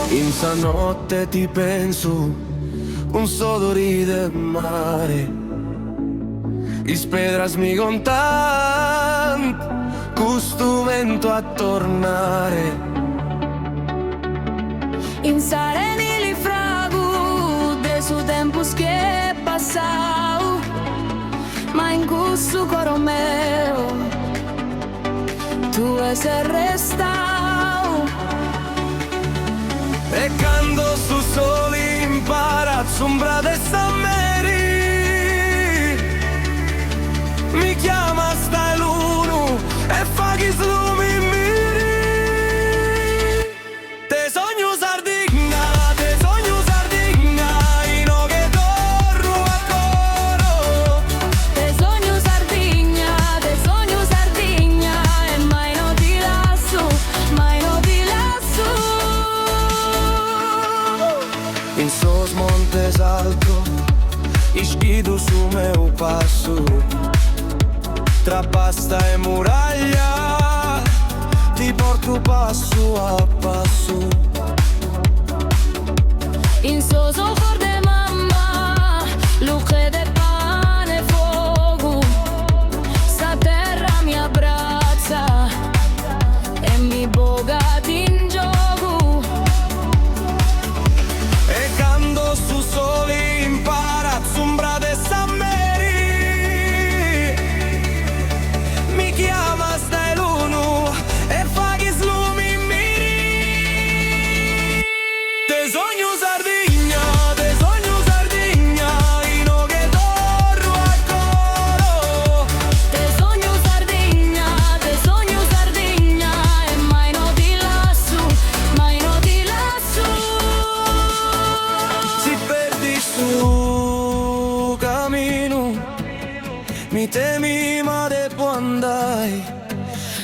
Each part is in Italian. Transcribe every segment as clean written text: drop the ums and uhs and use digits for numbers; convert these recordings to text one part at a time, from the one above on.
In sta notte ti penso, un odori del mare, ispedras mi contant, questo vento a tornare. In sareni li fragu de su tempus che passau, ma in questo coro meu tu es restau. E quando su soli impara sombra de Sammeri, mi chiama stai l'uno e fa chi slumi miri. Te sogno Sardegna, te sogno Sardegna, in o che torno a coro. Te sogno Sardegna, e mai non ti lasso, mai non ti lasso. In sos montes alto, ischido su meu passo, tra pasta e muraglia, ti porto passo a passo. In so soffor de mamma, luce de pane e fuoco, sta terra mi abbraccia e mi bogati in gioco. E quando su soli impara sombra de Sammeri, mi chiama stai l'uno e fa chi slumi miri. Te sogno Sardegna, in o che torno a coro. Te sogno Sardegna, e mai non ti lasso, mai non ti lasso. Si perdi su cammino, mi temi ma de può andare.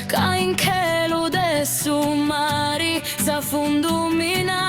Ca in che lo de su mari sa fundumina.